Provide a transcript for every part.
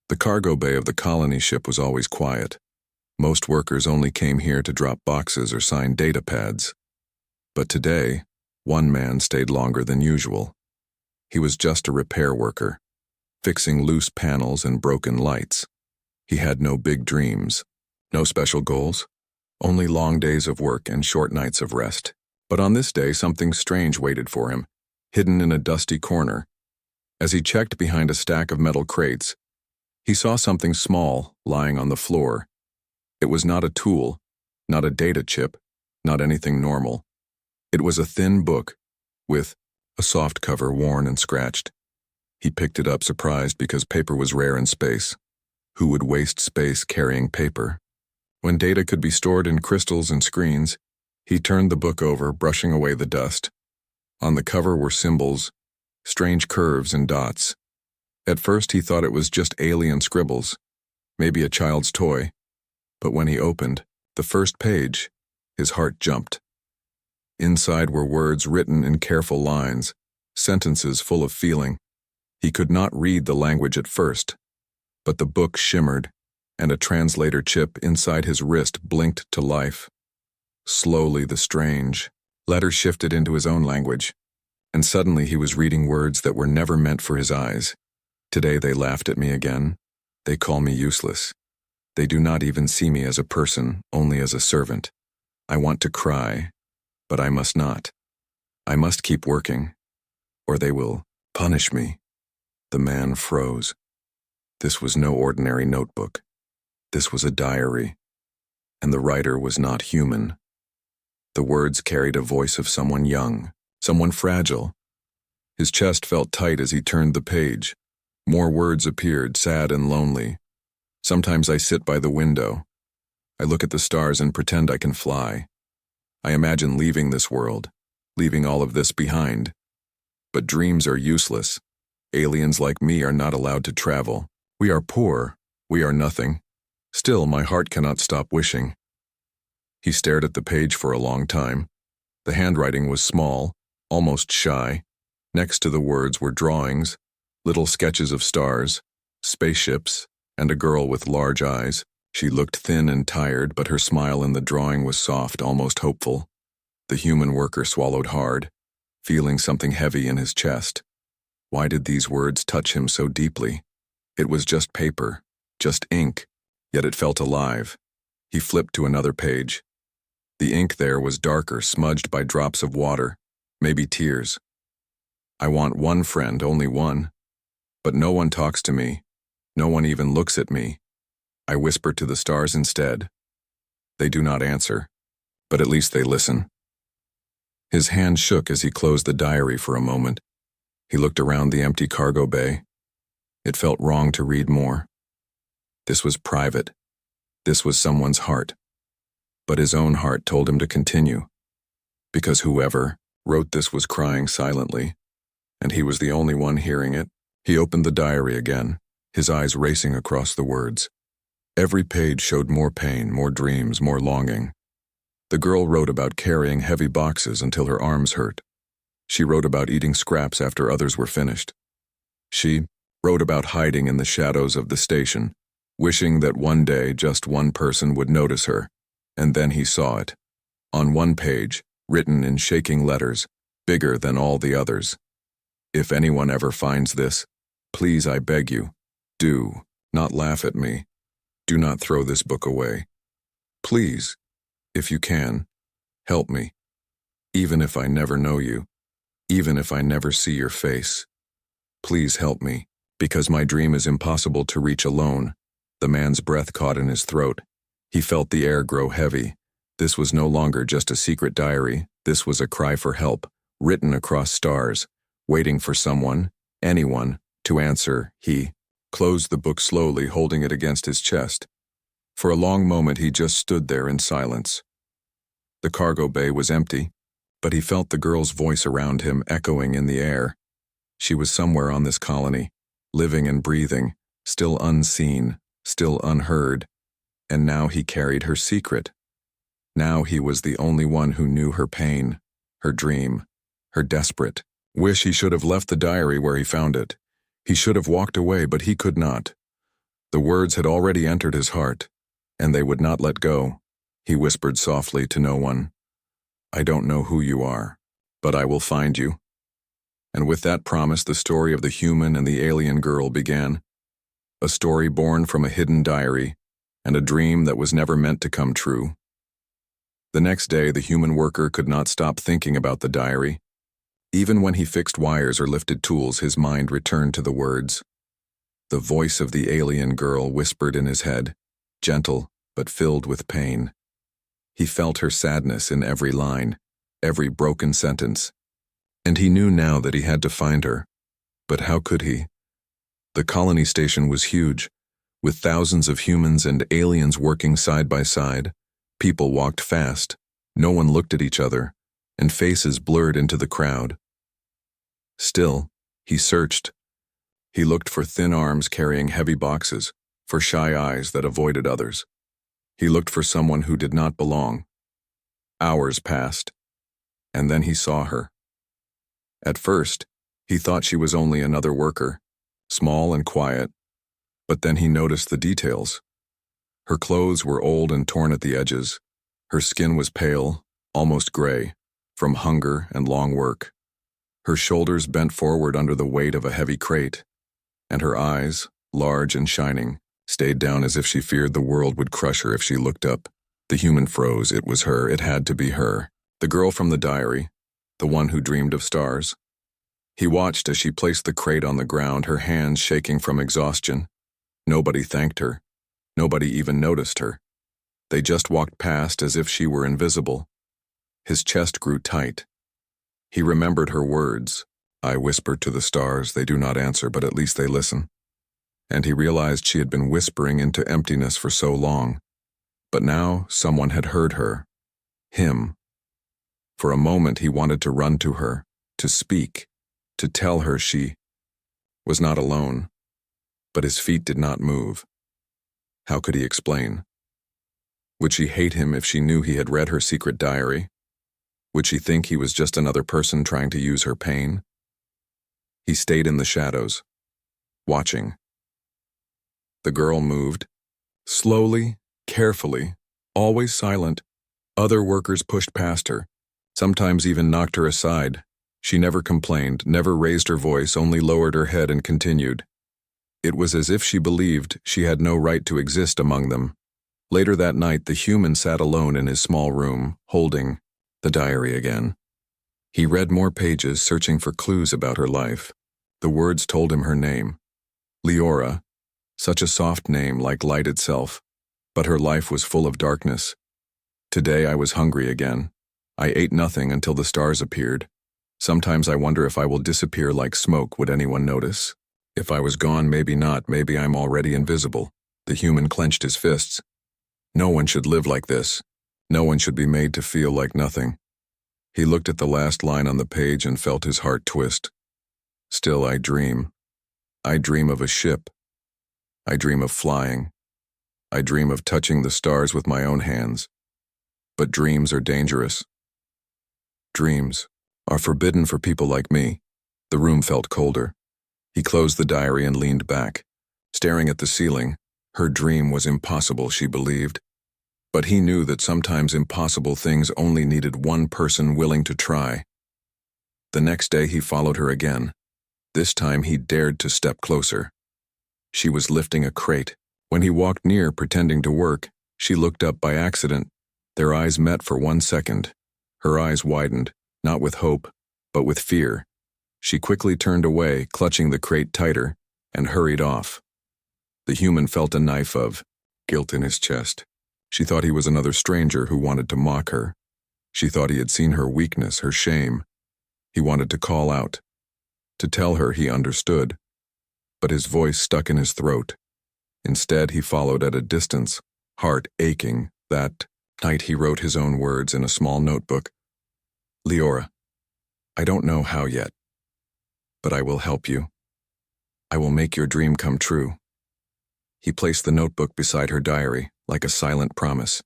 The cargo bay of the colony ship was always quiet. Most workers only came here to drop boxes or sign data pads. But today, one man stayed longer than usual. He was just a repair worker, fixing loose panels and broken lights. He had no big dreams, no special goals, only long days of work and short nights of rest. But on this day, something strange waited for him, hidden in a dusty corner. As he checked behind a stack of metal crates, he saw something small lying on the floor. It was not a tool, not a data chip, not anything normal. It was a thin book, with a soft cover worn and scratched. He picked it up surprised because paper was rare in space. Who would waste space carrying paper? When data could be stored in crystals and screens, he turned the book over, brushing away the dust. On the cover were symbols, strange curves and dots. At first he thought it was just alien scribbles, maybe a child's toy. But when he opened the first page, his heart jumped. Inside were words written in careful lines, sentences full of feeling. He could not read the language at first, but the book shimmered, and a translator chip inside his wrist blinked to life. Slowly the strange letter shifted into his own language, and suddenly he was reading words that were never meant for his eyes. Today they laughed at me again. They call me useless. They do not even see me as a person, only as a servant. I want to cry, but I must not. I must keep working, or they will punish me. The man froze. This was no ordinary notebook. This was a diary, and the writer was not human. The words carried a voice of someone young, someone fragile. His chest felt tight as he turned the page. More words appeared, sad and lonely. Sometimes I sit by the window. I look at the stars and pretend I can fly. I imagine leaving this world, leaving all of this behind. But dreams are useless. Aliens like me are not allowed to travel. We are poor. We are nothing. Still, my heart cannot stop wishing. He stared at the page for a long time. The handwriting was small, almost shy. Next to the words were drawings, little sketches of stars, spaceships, and a girl with large eyes. She looked thin and tired, but her smile in the drawing was soft, almost hopeful. The human worker swallowed hard, feeling something heavy in his chest. Why did these words touch him so deeply? It was just paper, just ink, yet it felt alive. He flipped to another page. The ink there was darker, smudged by drops of water, maybe tears. I want one friend, only one. But no one talks to me. No one even looks at me. I whisper to the stars instead. They do not answer, but at least they listen. His hand shook as he closed the diary for a moment. He looked around the empty cargo bay. It felt wrong to read more. This was private. This was someone's heart. But his own heart told him to continue, because whoever wrote this was crying silently, and he was the only one hearing it. He opened the diary again, his eyes racing across the words. Every page showed more pain, more dreams, more longing. The girl wrote about carrying heavy boxes until her arms hurt. She wrote about eating scraps after others were finished. She wrote about hiding in the shadows of the station, wishing that one day just one person would notice her. And then he saw it. On one page, written in shaking letters, bigger than all the others. If anyone ever finds this, please, I beg you, do not laugh at me. Do not throw this book away. Please, if you can, help me. Even if I never know you, even if I never see your face. Please help me, because my dream is impossible to reach alone. The man's breath caught in his throat. He felt the air grow heavy. This was no longer just a secret diary. This was a cry for help, written across stars, waiting for someone, anyone, to answer. He closed the book slowly, holding it against his chest. For a long moment he just stood there in silence. The cargo bay was empty, but he felt the girl's voice around him echoing in the air. She was somewhere on this colony, living and breathing, still unseen, still unheard. And now he carried her secret. Now he was the only one who knew her pain, her dream, her desperate wish. He should have left the diary where he found it. He should have walked away, but he could not. The words had already entered his heart, and they would not let go. He whispered softly to no one, "I don't know who you are, but I will find you." And with that promise, the story of the human and the alien girl began. A story born from a hidden diary, and a dream that was never meant to come true. The next day, the human worker could not stop thinking about the diary. Even when he fixed wires or lifted tools, his mind returned to the words. The voice of the alien girl whispered in his head, gentle but filled with pain. He felt her sadness in every line, every broken sentence. And he knew now that he had to find her. But how could he? The colony station was huge, with thousands of humans and aliens working side by side. People walked fast, no one looked at each other, and faces blurred into the crowd. Still, he searched. He looked for thin arms carrying heavy boxes, for shy eyes that avoided others. He looked for someone who did not belong. Hours passed, and then he saw her. At first, he thought she was only another worker, small and quiet, but then he noticed the details. Her clothes were old and torn at the edges. Her skin was pale, almost gray, from hunger and long work. Her shoulders bent forward under the weight of a heavy crate, and her eyes, large and shining, stayed down as if she feared the world would crush her if she looked up. The human froze. It was her. It had to be her. The girl from the diary, the one who dreamed of stars. He watched as she placed the crate on the ground, her hands shaking from exhaustion. Nobody thanked her. Nobody even noticed her. They just walked past as if she were invisible. His chest grew tight. He remembered her words. I whispered to the stars, they do not answer, but at least they listen. And he realized she had been whispering into emptiness for so long. But now someone had heard her. Him. For a moment he wanted to run to her, to speak, to tell her she was not alone. But his feet did not move. How could he explain? Would she hate him if she knew he had read her secret diary? Would she think he was just another person trying to use her pain? He stayed in the shadows, watching. The girl moved. Slowly, carefully, always silent. Other workers pushed past her, sometimes even knocked her aside. She never complained, never raised her voice, only lowered her head and continued. It was as if she believed she had no right to exist among them. Later that night, the human sat alone in his small room, holding the diary again. He read more pages, searching for clues about her life. The words told him her name. Leora, such a soft name like light itself, but her life was full of darkness. Today I was hungry again. I ate nothing until the stars appeared. Sometimes I wonder if I will disappear like smoke, would anyone notice? If I was gone, maybe not, maybe I'm already invisible. The human clenched his fists. No one should live like this. No one should be made to feel like nothing. He looked at the last line on the page and felt his heart twist. Still I dream. I dream of a ship. I dream of flying. I dream of touching the stars with my own hands. But dreams are dangerous. Dreams are forbidden for people like me. The room felt colder. He closed the diary and leaned back, staring at the ceiling. Her dream was impossible, she believed. But he knew that sometimes impossible things only needed one person willing to try. The next day he followed her again. This time he dared to step closer. She was lifting a crate. When he walked near, pretending to work, she looked up by accident. Their eyes met for 1 second. Her eyes widened, not with hope, but with fear. She quickly turned away, clutching the crate tighter, and hurried off. The human felt a knife of guilt in his chest. She thought he was another stranger who wanted to mock her. She thought he had seen her weakness, her shame. He wanted to call out, to tell her he understood. But his voice stuck in his throat. Instead, he followed at a distance, heart aching. That night he wrote his own words in a small notebook. Leora, I don't know how yet, but I will help you. I will make your dream come true. He placed the notebook beside her diary, like a silent promise.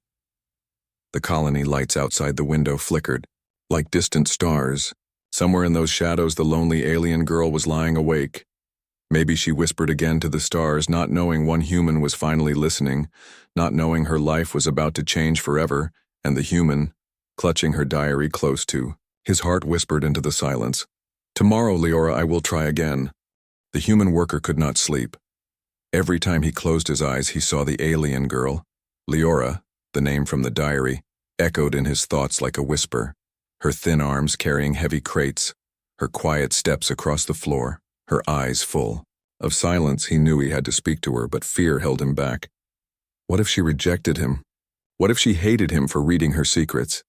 The colony lights outside the window flickered, like distant stars. Somewhere in those shadows, the lonely alien girl was lying awake. Maybe she whispered again to the stars, not knowing one human was finally listening, not knowing her life was about to change forever, and the human, clutching her diary close to, his heart whispered into the silence, "Tomorrow, Leora, I will try again." The human worker could not sleep. Every time he closed his eyes, he saw the alien girl. Leora, the name from the diary, echoed in his thoughts like a whisper, her thin arms carrying heavy crates, her quiet steps across the floor, her eyes full. Of silence, he knew he had to speak to her, but fear held him back. What if she rejected him? What if she hated him for reading her secrets?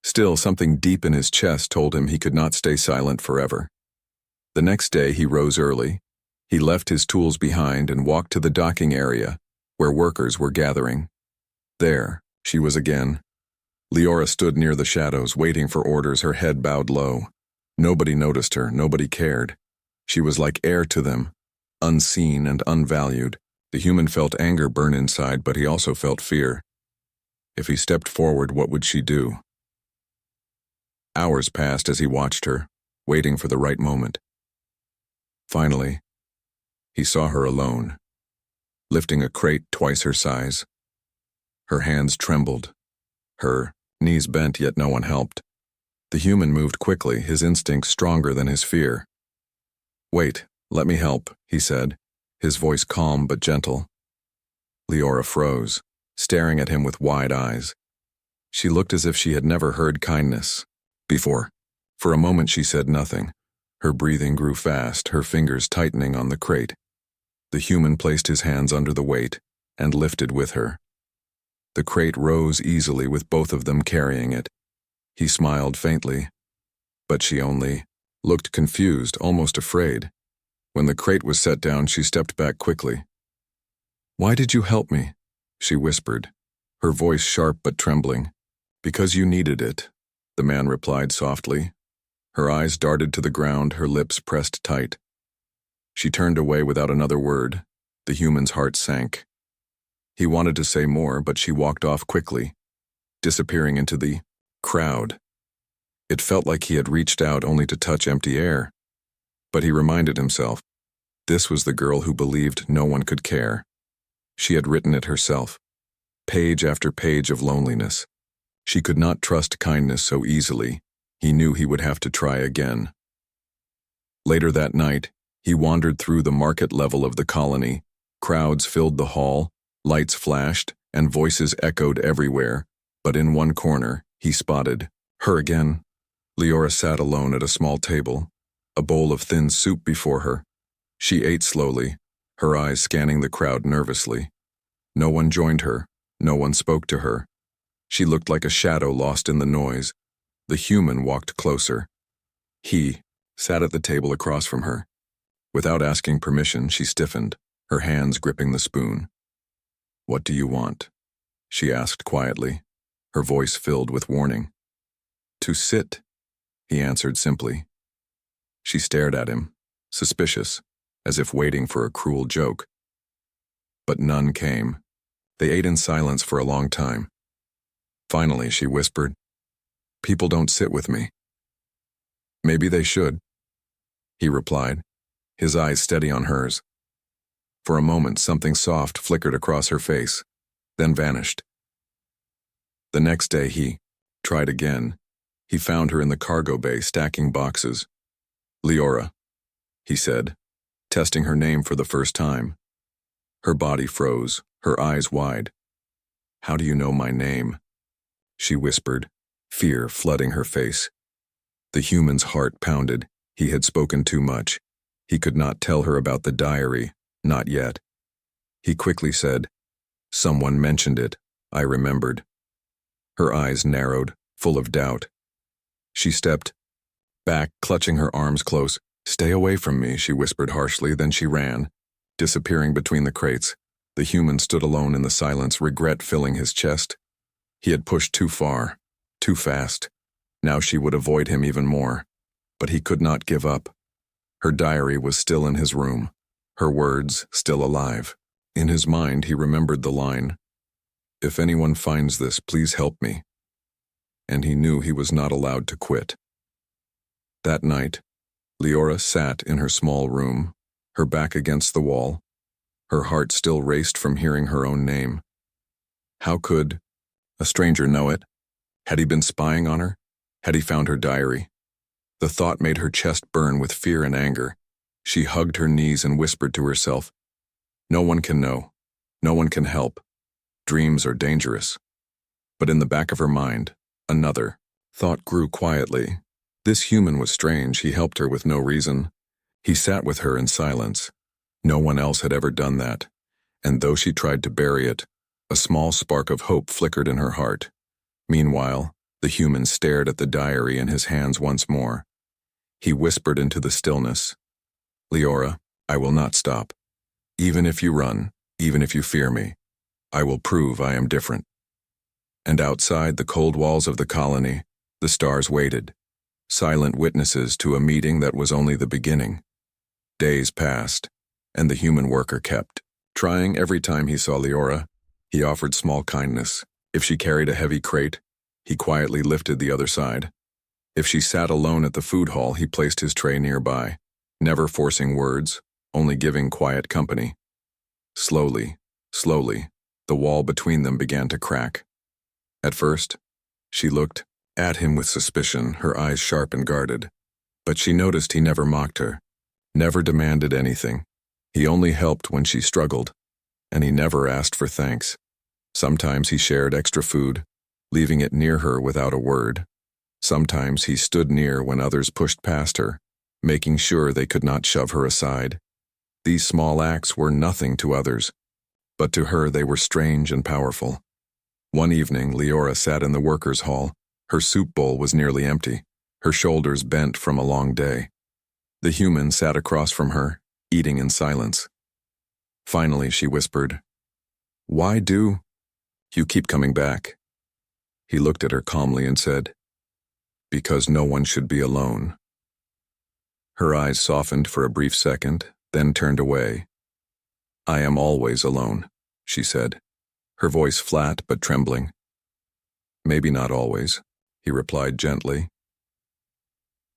Still, something deep in his chest told him he could not stay silent forever. The next day, he rose early. He left his tools behind and walked to the docking area, where workers were gathering. There, she was again. Leora stood near the shadows, waiting for orders, her head bowed low. Nobody noticed her, nobody cared. She was like air to them, unseen and unvalued. The human felt anger burn inside, but he also felt fear. If he stepped forward, what would she do? Hours passed as he watched her, waiting for the right moment. Finally, he saw her alone, lifting a crate twice her size. Her hands trembled. Her knees bent, yet no one helped. The human moved quickly, his instinct stronger than his fear. "Wait, let me help," he said, his voice calm but gentle. Leora froze, staring at him with wide eyes. She looked as if she had never heard kindness before. For a moment she said nothing. Her breathing grew fast, her fingers tightening on the crate. The human placed his hands under the weight and lifted with her. The crate rose easily with both of them carrying it. He smiled faintly, but she only looked confused, almost afraid. When the crate was set down, she stepped back quickly. "Why did you help me?" she whispered, her voice sharp but trembling. "Because you needed it," the man replied softly. Her eyes darted to the ground, her lips pressed tight. She turned away without another word. The human's heart sank. He wanted to say more, but she walked off quickly, disappearing into the crowd. It felt like he had reached out only to touch empty air. But he reminded himself, this was the girl who believed no one could care. She had written it herself, page after page of loneliness. She could not trust kindness so easily. He knew he would have to try again. Later that night, he wandered through the market level of the colony. Crowds filled the hall, lights flashed, and voices echoed everywhere. But in one corner, he spotted her again. Leora sat alone at a small table, a bowl of thin soup before her. She ate slowly, her eyes scanning the crowd nervously. No one joined her, no one spoke to her. She looked like a shadow lost in the noise. The human walked closer. He sat at the table across from her. Without asking permission, she stiffened, her hands gripping the spoon. "What do you want?" she asked quietly, her voice filled with warning. "To sit," he answered simply. She stared at him, suspicious, as if waiting for a cruel joke. But none came. They ate in silence for a long time. Finally, she whispered, "People don't sit with me." "Maybe they should," he replied, his eyes steady on hers. For a moment, something soft flickered across her face, then vanished. The next day, he tried again. He found her in the cargo bay stacking boxes. "Leora," he said, testing her name for the first time. Her body froze, her eyes wide. "How do you know my name?" she whispered, fear flooding her face. The human's heart pounded. He had spoken too much. He could not tell her about the diary, not yet. He quickly said, "Someone mentioned it. I remembered." Her eyes narrowed, full of doubt. She stepped back, clutching her arms close. "Stay away from me," she whispered harshly, then she ran, disappearing between the crates. The human stood alone in the silence, regret filling his chest. He had pushed too far, too fast. Now she would avoid him even more. But he could not give up. Her diary was still in his room, her words still alive. In his mind, he remembered the line, "If anyone finds this, please help me." And he knew he was not allowed to quit. That night, Leora sat in her small room, her back against the wall. Her heart still raced from hearing her own name. How could a stranger know it? Had he been spying on her? Had he found her diary? The thought made her chest burn with fear and anger. She hugged her knees and whispered to herself, "No one can know. No one can help. Dreams are dangerous." But in the back of her mind, another thought grew quietly. This human was strange. He helped her with no reason. He sat with her in silence. No one else had ever done that. And though she tried to bury it, a small spark of hope flickered in her heart. Meanwhile, the human stared at the diary in his hands once more. He whispered into the stillness, "Leora, I will not stop. Even if you run, even if you fear me, I will prove I am different." And outside the cold walls of the colony, the stars waited, silent witnesses to a meeting that was only the beginning. Days passed, and the human worker kept trying. Every time he saw Leora, he offered small kindness. If she carried a heavy crate, he quietly lifted the other side. If she sat alone at the food hall, he placed his tray nearby, never forcing words, only giving quiet company. Slowly, the wall between them began to crack. At first, she looked at him with suspicion, her eyes sharp and guarded. But she noticed he never mocked her, never demanded anything. He only helped when she struggled, and he never asked for thanks. Sometimes he shared extra food, leaving it near her without a word. Sometimes he stood near when others pushed past her, making sure they could not shove her aside. These small acts were nothing to others, but to her they were strange and powerful. One evening, Leora sat in the workers' hall. Her soup bowl was nearly empty, her shoulders bent from a long day. The human sat across from her, eating in silence. Finally, she whispered, "Why do you keep coming back?" He looked at her calmly and said, "Because no one should be alone." Her eyes softened for a brief second, then turned away. "I am always alone," she said, her voice flat but trembling. "Maybe not always," he replied gently.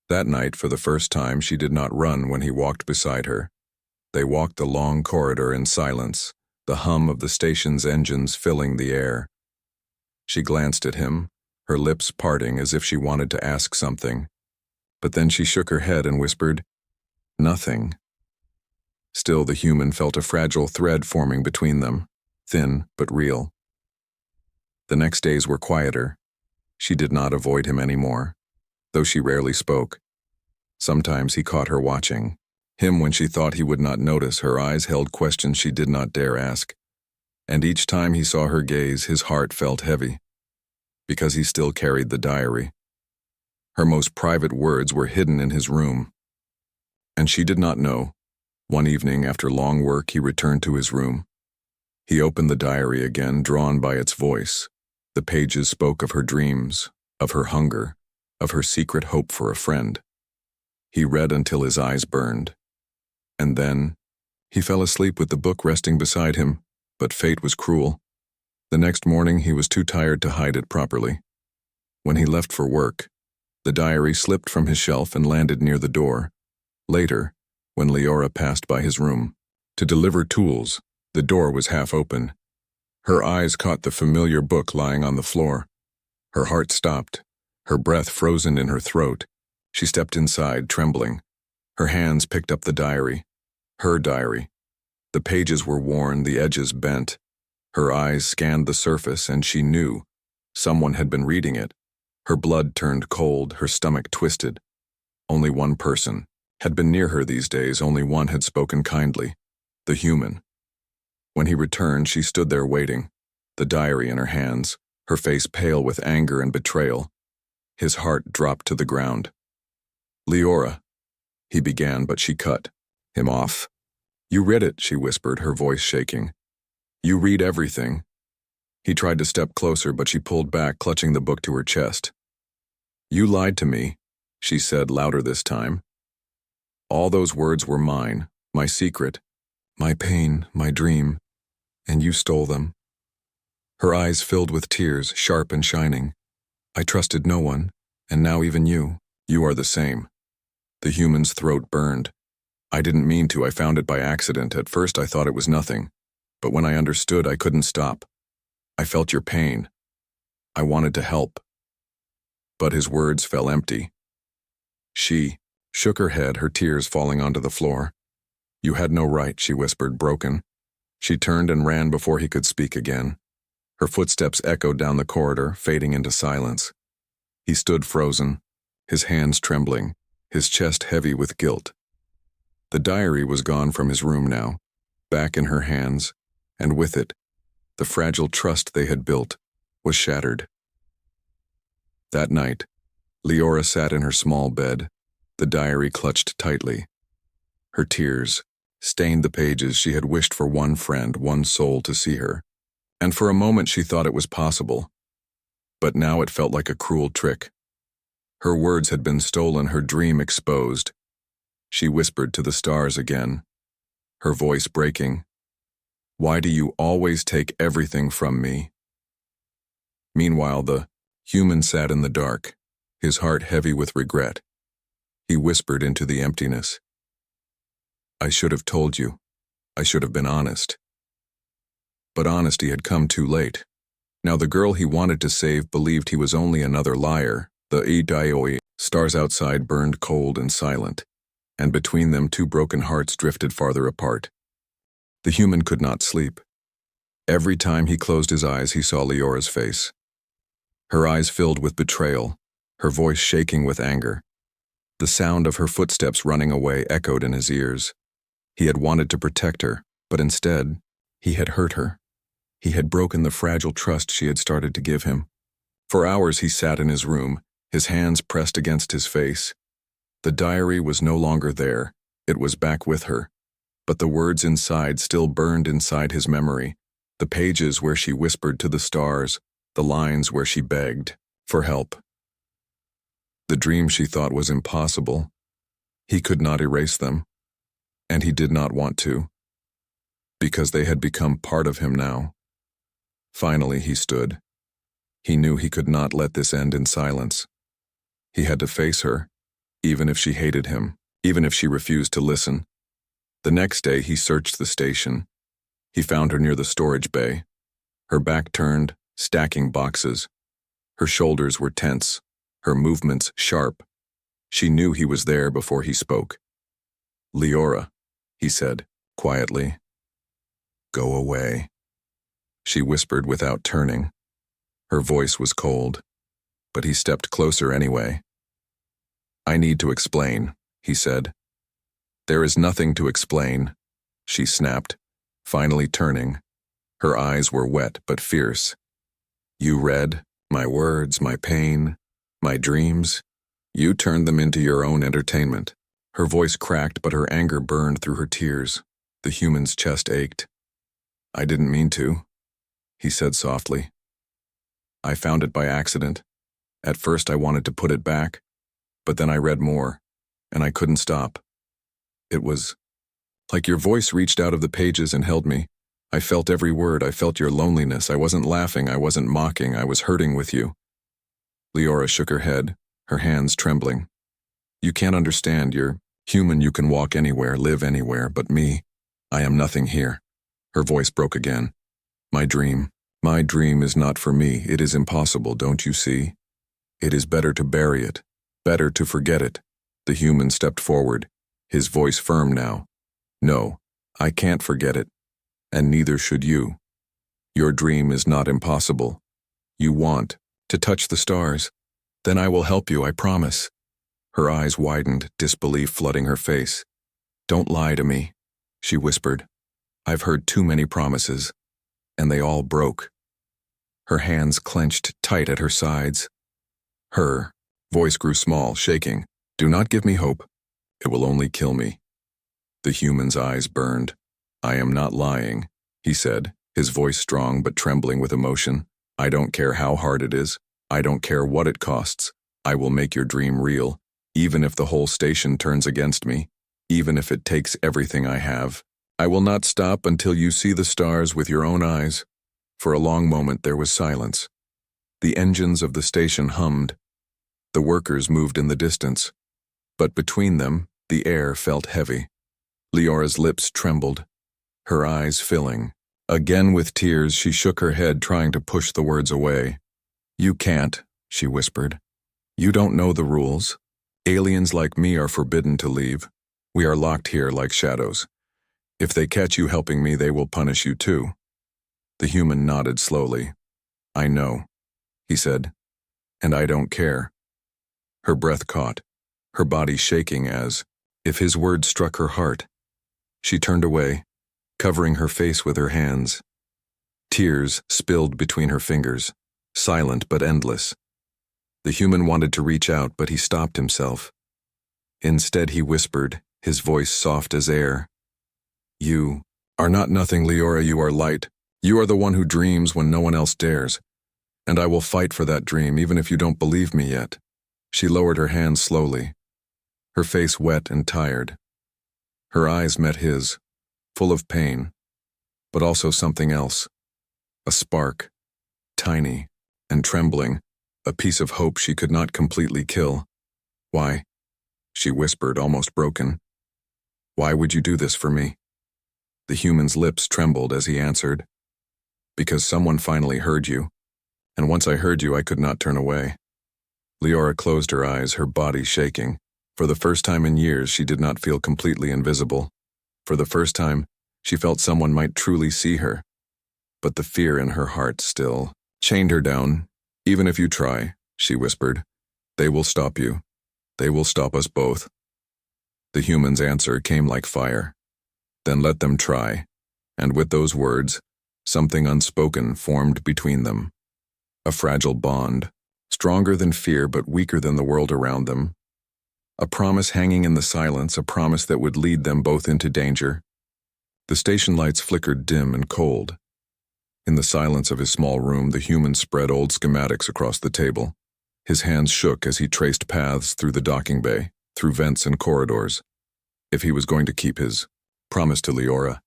That night, for the first time, she did not run when he walked beside her. They walked the long corridor in silence, the hum of the station's engines filling the air. She glanced at him, her lips parting as if she wanted to ask something. But then she shook her head and whispered, "Nothing." Still, the human felt a fragile thread forming between them, thin but real. The next days were quieter. She did not avoid him anymore, though she rarely spoke. Sometimes he caught her watching him when she thought he would not notice. Her eyes held questions she did not dare ask. And each time he saw her gaze, his heart felt heavy, because he still carried the diary. Her most private words were hidden in his room, and she did not know. One evening, after long work, he returned to his room. He opened the diary again, drawn by its voice. The pages spoke of her dreams, of her hunger, of her secret hope for a friend. He read until his eyes burned. And then, he fell asleep with the book resting beside him, but fate was cruel. The next morning, he was too tired to hide it properly. When he left for work, the diary slipped from his shelf and landed near the door. Later, when Leora passed by his room to deliver tools, the door was half open. Her eyes caught the familiar book lying on the floor. Her heart stopped, her breath frozen in her throat. She stepped inside, trembling. Her hands picked up the diary. Her diary. The pages were worn, the edges bent. Her eyes scanned the surface, and she knew someone had been reading it. Her blood turned cold, her stomach twisted. Only one person had been near her these days, only one had spoken kindly, the human. When he returned, she stood there waiting, the diary in her hands, her face pale with anger and betrayal. His heart dropped to the ground. "Leora," he began, but she cut him off. "You read it," she whispered, her voice shaking. "You read everything." He tried to step closer, but she pulled back, clutching the book to her chest. "You lied to me," she said, louder this time. "All those words were mine, my secret, my pain, my dream, and you stole them." Her eyes filled with tears, sharp and shining. "I trusted no one, and now even you are the same." The human's throat burned. I didn't mean to, I found it by accident. At first I thought it was nothing, but when I understood, I couldn't stop. I felt your pain. I wanted to help. But his words fell empty. She shook her head, her tears falling onto the floor. You had no right, she whispered, broken. She turned and ran before he could speak again. Her footsteps echoed down the corridor, fading into silence. He stood frozen, his hands trembling, his chest heavy with guilt. The diary was gone from his room now, back in her hands, and with it, the fragile trust they had built was shattered. That night, Leora sat in her small bed, the diary clutched tightly. Her tears stained the pages. She had wished for one friend, one soul to see her, and for a moment she thought it was possible. But now it felt like a cruel trick. Her words had been stolen, her dream exposed. She whispered to the stars again, her voice breaking. Why do you always take everything from me? Meanwhile, the human sat in the dark, his heart heavy with regret. He whispered into the emptiness. I should have told you. I should have been honest. But honesty had come too late. Now the girl he wanted to save believed he was only another liar. The HFY stars outside burned cold and silent, and between them two broken hearts drifted farther apart. The human could not sleep. Every time he closed his eyes, he saw Leora's face. Her eyes filled with betrayal, her voice shaking with anger. The sound of her footsteps running away echoed in his ears. He had wanted to protect her, but instead, he had hurt her. He had broken the fragile trust she had started to give him. For hours he sat in his room, his hands pressed against his face. The diary was no longer there, it was back with her. But the words inside still burned inside his memory, the pages where she whispered to the stars, the lines where she begged for help. The dream she thought was impossible. He could not erase them, and he did not want to, because they had become part of him now. Finally he stood. He knew he could not let this end in silence. He had to face her, even if she hated him, even if she refused to listen. The next day he searched the station. He found her near the storage bay, her back turned, stacking boxes. Her shoulders were tense, her movements sharp. She knew he was there before he spoke. Leora, he said, quietly. Go away, she whispered without turning. Her voice was cold, but he stepped closer anyway. I need to explain, he said. There is nothing to explain, she snapped, finally turning. Her eyes were wet but fierce. You read my words, my pain, my dreams. You turned them into your own entertainment. Her voice cracked, but her anger burned through her tears. The human's chest ached. I didn't mean to, he said softly. I found it by accident. At first I wanted to put it back, but then I read more, and I couldn't stop. It was like your voice reached out of the pages and held me. I felt every word. I felt your loneliness. I wasn't laughing. I wasn't mocking. I was hurting with you. Leora shook her head, her hands trembling. You can't understand. You're human. You can walk anywhere, live anywhere, but me, I am nothing here. Her voice broke again. My dream is not for me. It is impossible, don't you see? It is better to bury it, better to forget it. The human stepped forward, his voice firm now. No, I can't forget it, and neither should you. Your dream is not impossible. You want to touch the stars. Then I will help you, I promise. Her eyes widened, disbelief flooding her face. Don't lie to me, she whispered. I've heard too many promises, and they all broke. Her hands clenched tight at her sides. Her voice grew small, shaking. Do not give me hope. It will only kill me. The human's eyes burned. I am not lying, he said, his voice strong but trembling with emotion. I don't care how hard it is. I don't care what it costs. I will make your dream real, even if the whole station turns against me, even if it takes everything I have. I will not stop until you see the stars with your own eyes. For a long moment there was silence. The engines of the station hummed. The workers moved in the distance. But between them, the air felt heavy. Leora's lips trembled, her eyes filling. Again with tears, she shook her head, trying to push the words away. "You can't," she whispered. "You don't know the rules. Aliens like me are forbidden to leave. We are locked here like shadows. If they catch you helping me, they will punish you too." The human nodded slowly. "I know," he said, "and I don't care." Her breath caught, her body shaking as if his words struck her heart. She turned away, covering her face with her hands. Tears spilled between her fingers, silent but endless. The human wanted to reach out, but he stopped himself. Instead, he whispered, his voice soft as air. "You are not nothing, Leora, you are light. You are the one who dreams when no one else dares. And I will fight for that dream, even if you don't believe me yet." She lowered her hands slowly, her face wet and tired. Her eyes met his, full of pain, but also something else. A spark, tiny and trembling, a piece of hope she could not completely kill. "Why?" she whispered, almost broken. "Why would you do this for me?" The human's lips trembled as he answered, "Because someone finally heard you, and once I heard you, I could not turn away." Leora closed her eyes, her body shaking. For the first time in years, she did not feel completely invisible. For the first time, she felt someone might truly see her. But the fear in her heart still chained her down. "Even if you try," she whispered, "they will stop you. They will stop us both." The human's answer came like fire. "Then let them try." And with those words, something unspoken formed between them. A fragile bond, stronger than fear but weaker than the world around them. A promise hanging in the silence, a promise that would lead them both into danger. The station lights flickered dim and cold. In the silence of his small room, the human spread old schematics across the table. His hands shook as he traced paths through the docking bay, through vents and corridors. If he was going to keep his promise to Leora,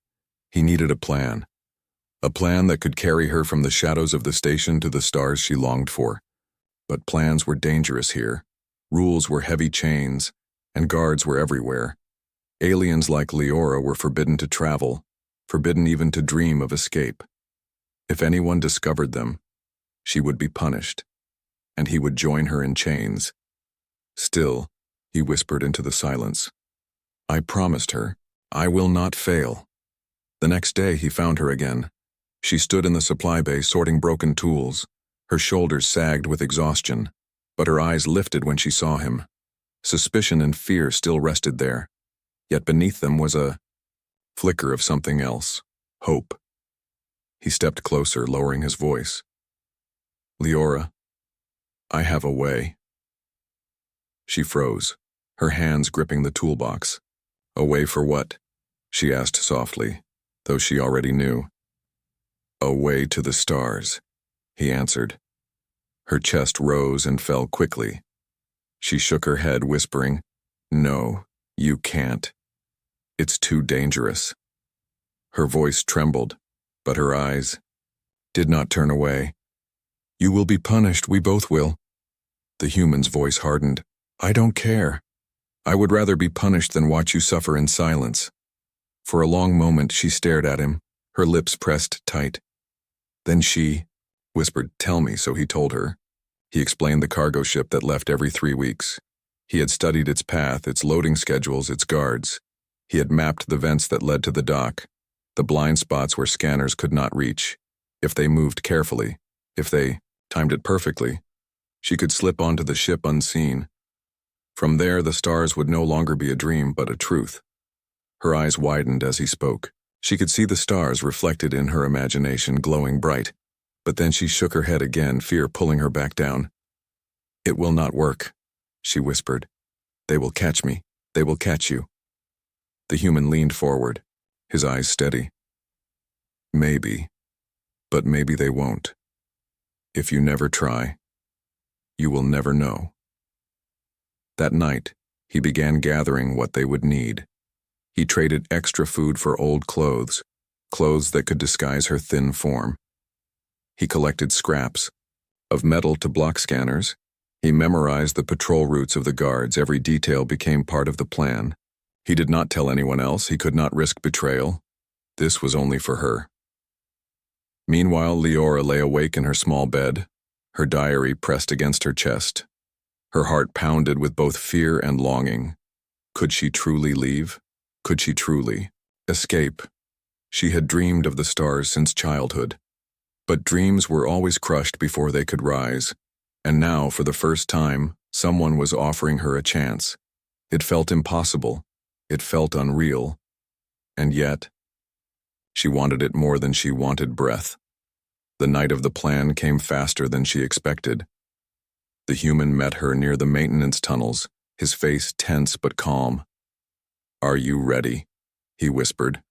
he needed a plan. A plan that could carry her from the shadows of the station to the stars she longed for. But plans were dangerous here. Rules were heavy chains, and guards were everywhere. Aliens like Leora were forbidden to travel, forbidden even to dream of escape. If anyone discovered them, she would be punished, and he would join her in chains. Still, he whispered into the silence, "I promised her, I will not fail." The next day, he found her again. She stood in the supply bay sorting broken tools. Her shoulders sagged with exhaustion, but her eyes lifted when she saw him. Suspicion and fear still rested there, yet beneath them was a flicker of something else, hope. He stepped closer, lowering his voice. "Leora, I have a way." She froze, her hands gripping the toolbox. "A way for what?" she asked softly, though she already knew. "A way to the stars," he answered. Her chest rose and fell quickly. She shook her head, whispering, "No, you can't. It's too dangerous." Her voice trembled, but her eyes did not turn away. "You will be punished, we both will." The human's voice hardened. "I don't care. I would rather be punished than watch you suffer in silence." For a long moment she stared at him, her lips pressed tight. Then she whispered, "Tell me," so he told her. He explained the cargo ship that left every 3 weeks. He had studied its path, its loading schedules, its guards. He had mapped the vents that led to the dock, the blind spots where scanners could not reach. If they moved carefully, if they timed it perfectly, she could slip onto the ship unseen. From there, the stars would no longer be a dream, but a truth. Her eyes widened as he spoke. She could see the stars reflected in her imagination, glowing bright. But then she shook her head again, fear pulling her back down. "It will not work," she whispered. "They will catch me. They will catch you." The human leaned forward, his eyes steady. "Maybe, but maybe they won't. If you never try, you will never know." That night, he began gathering what they would need. He traded extra food for old clothes, clothes that could disguise her thin form. He collected scraps, of metal to block scanners. He memorized the patrol routes of the guards. Every detail became part of the plan. He did not tell anyone else. He could not risk betrayal. This was only for her. Meanwhile, Leora lay awake in her small bed, her diary pressed against her chest. Her heart pounded with both fear and longing. Could she truly leave? Could she truly escape? She had dreamed of the stars since childhood. But dreams were always crushed before they could rise. And now, for the first time, someone was offering her a chance. It felt impossible. It felt unreal. And yet, she wanted it more than she wanted breath. The night of the plan came faster than she expected. The human met her near the maintenance tunnels, his face tense but calm. "Are you ready?" he whispered.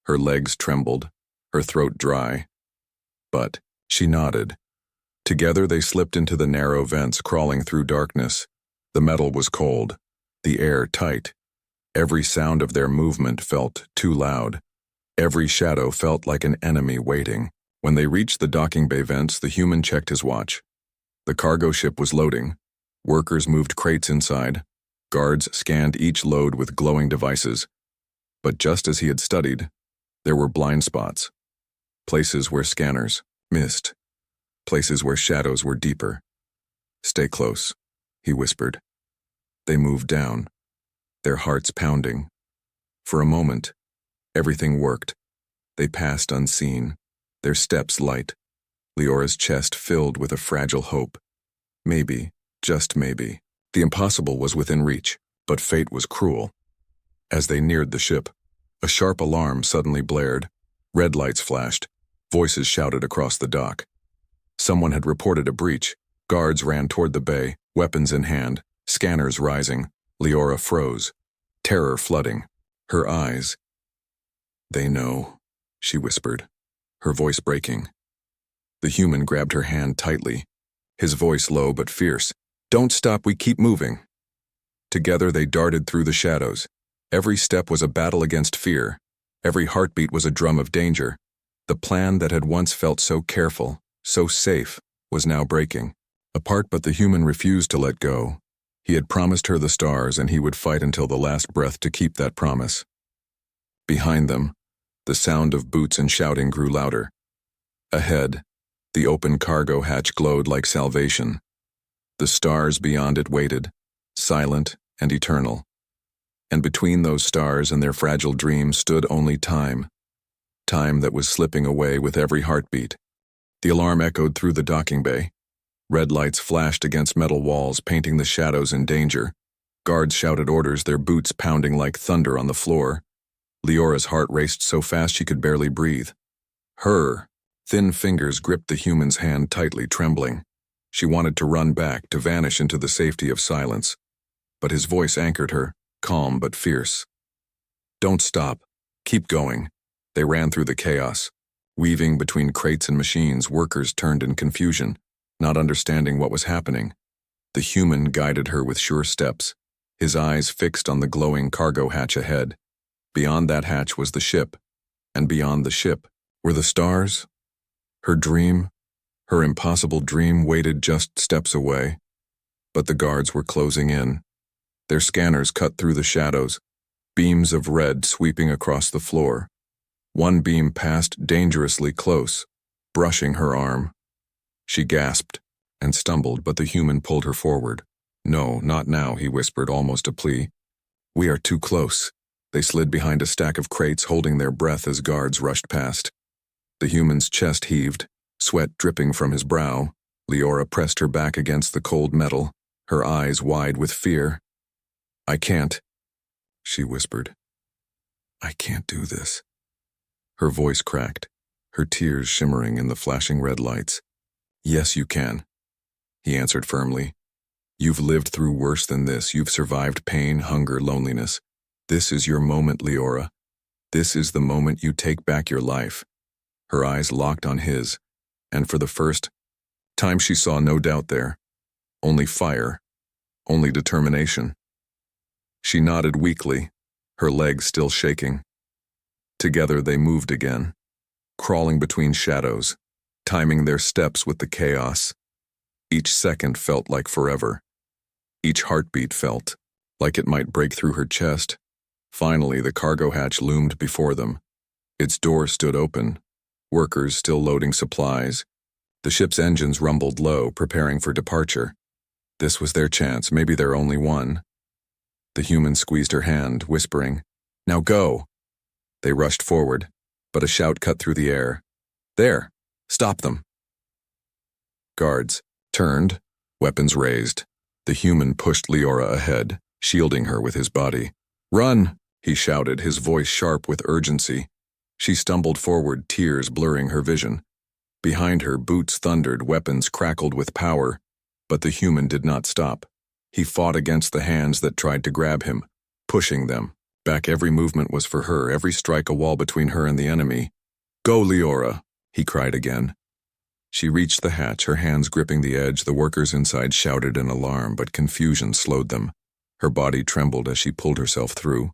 Her legs trembled, her throat dry. But she nodded. Together they slipped into the narrow vents, crawling through darkness. The metal was cold, the air tight. Every sound of their movement felt too loud. Every shadow felt like an enemy waiting. When they reached the docking bay vents, the human checked his watch. The cargo ship was loading. Workers moved crates inside. Guards scanned each load with glowing devices. But just as he had studied, there were blind spots. Places where scanners missed. Places where shadows were deeper. "Stay close," he whispered. They moved down, their hearts pounding. For a moment, everything worked. They passed unseen, their steps light. Leora's chest filled with a fragile hope. Maybe, just maybe, the impossible was within reach, but fate was cruel. As they neared the ship, a sharp alarm suddenly blared. Red lights flashed. Voices shouted across the dock. Someone had reported a breach. Guards ran toward the bay, weapons in hand, scanners rising. Leora froze, terror flooding. Her eyes. "They know," she whispered, her voice breaking. The human grabbed her hand tightly, his voice low but fierce. "Don't stop, we keep moving." Together they darted through the shadows. Every step was a battle against fear. Every heartbeat was a drum of danger. The plan that had once felt so careful, so safe, was now breaking. Apart, but the human refused to let go. He had promised her the stars, and he would fight until the last breath to keep that promise. Behind them, the sound of boots and shouting grew louder. Ahead, the open cargo hatch glowed like salvation. The stars beyond it waited, silent and eternal. And between those stars and their fragile dreams stood only time. Time that was slipping away with every heartbeat. The alarm echoed through the docking bay. Red lights flashed against metal walls, painting the shadows in danger. Guards shouted orders, their boots pounding like thunder on the floor. Leora's heart raced so fast she could barely breathe. Her thin fingers gripped the human's hand tightly, trembling. She wanted to run back, to vanish into the safety of silence. But his voice anchored her, calm but fierce. "Don't stop. Keep going." They ran through the chaos. Weaving between crates and machines, workers turned in confusion, not understanding what was happening. The human guided her with sure steps, his eyes fixed on the glowing cargo hatch ahead. Beyond that hatch was the ship, and beyond the ship were the stars. Her dream, her impossible dream, waited just steps away. But the guards were closing in. Their scanners cut through the shadows, beams of red sweeping across the floor. One beam passed dangerously close, brushing her arm. She gasped and stumbled, but the human pulled her forward. "No, not now," he whispered, almost a plea. "We are too close." They slid behind a stack of crates, holding their breath as guards rushed past. The human's chest heaved, sweat dripping from his brow. Leora pressed her back against the cold metal, her eyes wide with fear. "I can't," she whispered. "I can't do this." Her voice cracked, her tears shimmering in the flashing red lights. "Yes, you can," he answered firmly. "You've lived through worse than this. You've survived pain, hunger, loneliness. This is your moment, Leora. This is the moment you take back your life." Her eyes locked on his, and for the first time she saw no doubt there. Only fire, only determination. She nodded weakly, her legs still shaking. Together they moved again, crawling between shadows, timing their steps with the chaos. Each second felt like forever. Each heartbeat felt like it might break through her chest. Finally, the cargo hatch loomed before them. Its door stood open, workers still loading supplies. The ship's engines rumbled low, preparing for departure. This was their chance, maybe their only one. The human squeezed her hand, whispering, "Now go!" They rushed forward, but a shout cut through the air. "There! Stop them!" Guards turned, weapons raised. The human pushed Leora ahead, shielding her with his body. "Run!" he shouted, his voice sharp with urgency. She stumbled forward, tears blurring her vision. Behind her, boots thundered, weapons crackled with power, but the human did not stop. He fought against the hands that tried to grab him, pushing them back. Every movement was for her, every strike a wall between her and the enemy. "Go, Leora!" he cried again. She reached the hatch, her hands gripping the edge. The workers inside shouted in alarm, but confusion slowed them. Her body trembled as she pulled herself through.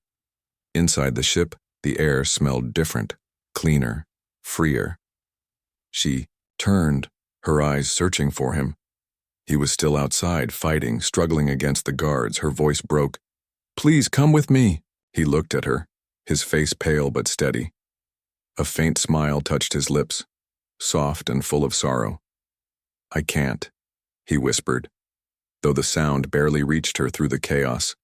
Inside the ship, the air smelled different, cleaner, freer. She turned, her eyes searching for him. He was still outside, fighting, struggling against the guards. Her voice broke. "Please come with me." He looked at her, his face pale but steady. A faint smile touched his lips, soft and full of sorrow. "I can't," he whispered, though the sound barely reached her through the chaos.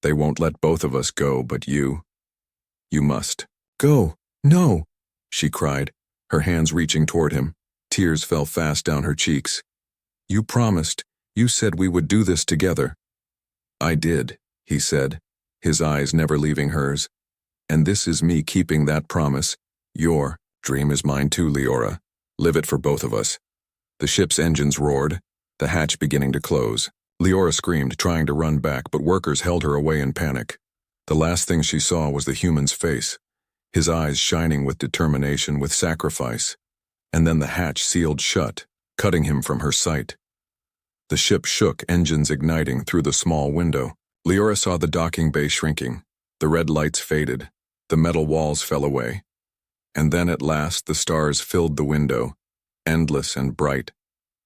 "They won't let both of us go, but you must." "Go, no," she cried, her hands reaching toward him. Tears fell fast down her cheeks. "You promised. You said we would do this together." "I did," he said, his eyes never leaving hers. "And this is me keeping that promise. Your dream is mine too, Leora. Live it for both of us." The ship's engines roared, the hatch beginning to close. Leora screamed, trying to run back, but workers held her away in panic. The last thing she saw was the human's face, his eyes shining with determination, with sacrifice. And then the hatch sealed shut, cutting him from her sight. The ship shook, engines igniting through the small window. Leora saw the docking bay shrinking. The red lights faded. The metal walls fell away. And then at last the stars filled the window, endless and bright.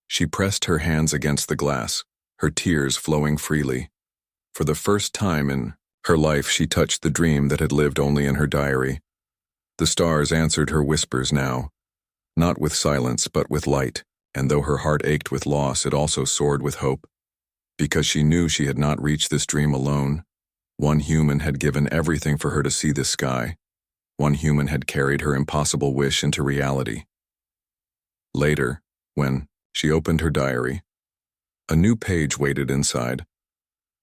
She pressed her hands against the glass, her tears flowing freely. For the first time in her life, she touched the dream that had lived only in her diary. The stars answered her whispers now, not with silence but with light, and though her heart ached with loss, it also soared with hope. Because she knew she had not reached this dream alone. One human had given everything for her to see this sky. One human had carried her impossible wish into reality. Later, when she opened her diary, a new page waited inside,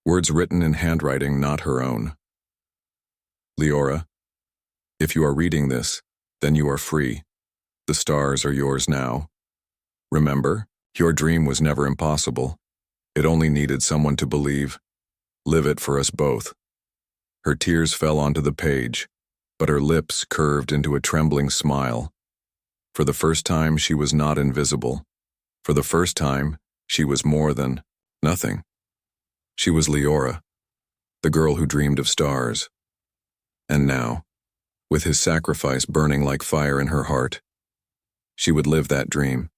words written in handwriting not her own. "Leora, if you are reading this, then you are free. The stars are yours now. Remember, your dream was never impossible. It only needed someone to believe. Live it for us both." Her tears fell onto the page, but her lips curved into a trembling smile. For the first time, she was not invisible. For the first time, she was more than nothing. She was Leora, the girl who dreamed of stars. And now, with his sacrifice burning like fire in her heart, she would live that dream.